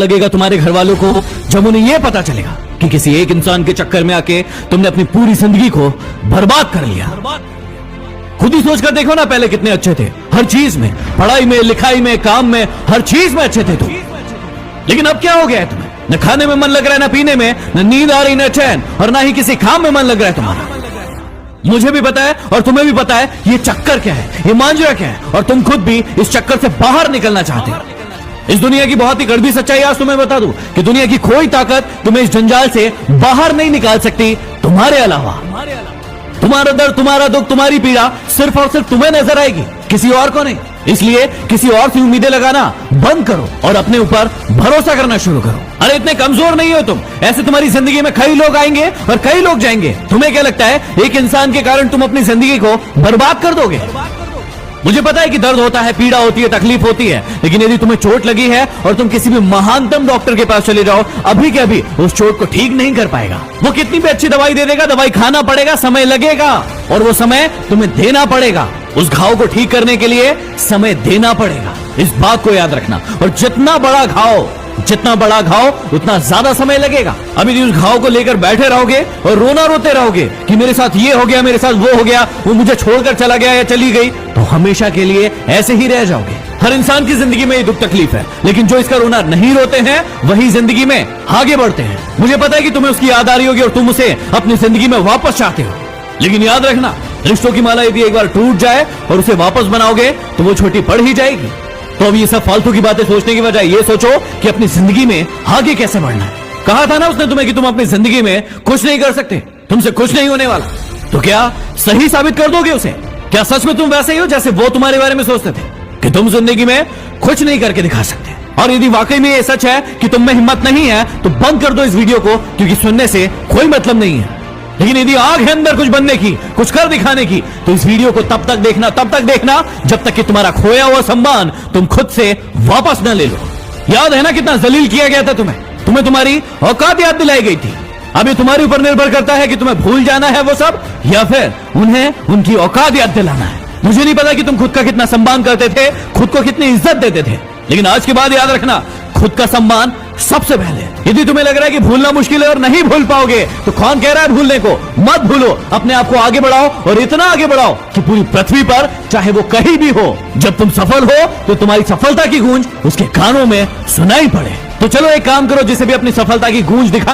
लगेगा तुम्हारे घर वालों को जब उन्हें यह पता चलेगा कि किसी एक इंसान के चक्कर में आके तुमने अपनी पूरी जिंदगी को बर्बाद कर लिया। खुद ही सोच कर देखो ना, पहले कितने अच्छे थे, हर चीज में, पढ़ाई में, लिखाई में, काम में, हर चीज में अच्छे थे तुम। लेकिन अब क्या हो गया है तुम्हें? न खाने में मन लग रहा है, न पीने में, न नींद आ रही, न चैन, और ना ही किसी काम में मन लग रहा है तुम्हारा। मुझे भी पता है और तुम्हें भी पता है ये चक्कर क्या है, ये मांजरा क्या है, और तुम खुद भी इस चक्कर से बाहर निकलना चाहते हो। इस दुनिया की बहुत ही कड़वी सच्चाई आज तुम्हें बता दूं कि दुनिया की कोई ताकत तुम्हें इस जंजाल से बाहर नहीं निकाल सकती तुम्हारे अलावा। तुम्हारा दर्द, तुम्हारा दुख, तुम्हारी पीड़ा सिर्फ और सिर्फ तुम्हें नजर आएगी, किसी और को नहीं। इसलिए किसी और से उम्मीदें लगाना बंद करो और अपने ऊपर भरोसा करना शुरू करो। अरे इतने कमजोर नहीं हो तुम, ऐसे तुम्हारी जिंदगी में कई लोग आएंगे और कई लोग जाएंगे। तुम्हें क्या लगता है एक इंसान के कारण तुम अपनी जिंदगी को बर्बाद कर दोगे? मुझे पता है कि दर्द होता है, पीड़ा होती है, तकलीफ होती है, लेकिन यदि तुम्हें चोट लगी है और तुम किसी भी महानतम डॉक्टर के पास चले जाओ, अभी के अभी उस चोट को ठीक नहीं कर पाएगा। वो कितनी भी अच्छी दवाई दे देगा, दवाई खाना पड़ेगा, समय लगेगा, और वो समय तुम्हें देना पड़ेगा। उस घाव को ठीक करने के लिए समय देना पड़ेगा, इस बात को याद रखना। और जितना बड़ा घाव उतना ज्यादा समय लगेगा। अभी उस घाव को लेकर बैठे रहोगे और रोना रोते रहोगे कि मेरे साथ ये हो गया, मेरे साथ वो हो गया, वो मुझे छोड़कर चला गया या चली गई, तो हमेशा के लिए ऐसे ही रह जाओगे। हर इंसान की जिंदगी में ये दुख तकलीफ है, लेकिन जो इसका रोना नहीं रोते हैं वही जिंदगी में आगे बढ़ते हैं। मुझे पता है कि तुम्हें उसकी याद आ रही होगी और तुम उसे अपनी जिंदगी में वापस चाहते हो, लेकिन याद रखना, रिश्तों की माला यदि एक बार टूट जाए और उसे वापस बनाओगे तो वो छोटी पड़ ही जाएगी। तो अब ये सब फालतू की बातें सोचने की बजाय ये सोचो कि अपनी जिंदगी में आगे कैसे बढ़ना है। कहा था ना उसने तुम्हें कि तुम अपनी जिंदगी में कुछ नहीं कर सकते, तुमसे कुछ नहीं होने वाला। तो क्या सही साबित कर दोगे उसे? क्या सच में तुम वैसे ही हो जैसे वो तुम्हारे बारे में सोचते थे कि तुम जिंदगी में कुछ नहीं करके दिखा सकते? और यदि वाकई में ये सच है कि तुम में हिम्मत नहीं है तो बंद कर दो इस वीडियो को, क्योंकि सुनने से कोई मतलब नहीं है। लेकिन यदि आग है अंदर कुछ बनने की, कुछ कर दिखाने की, तो इस वीडियो को तब तक देखना जब तक कि तुम्हारा खोया हुआ सम्मान तुम खुद से वापस न ले लो। याद है ना कितना जलील किया गया था तुम्हें तुम्हारी औकात याद दिलाई गई थी। अब ये तुम्हारे ऊपर निर्भर करता है कि तुम्हें भूल जाना है वो सब, या फिर उन्हें उनकी औकात याद दिलाना है। मुझे नहीं पता कि तुम खुद का कितना सम्मान करते थे, खुद को कितनी इज्जत देते थे, लेकिन आज के बाद याद रखना, खुद का सम्मान सबसे पहले। यदि तुम्हें लग रहा है कि भूलना मुश्किल है और नहीं भूल पाओगे, तो कौन कह रहा है भूलने को? मत भूलो, अपने आप को आगे बढ़ाओ, और इतना आगे बढ़ाओ कि पूरी पृथ्वी पर चाहे वो कहीं भी हो, जब तुम सफल हो तो तुम्हारी सफलता की गूंज उसके कानों में सुनाई पड़े। तो चलो एक काम करो, जिसे भी अपनी सफलता की गूंज दिखा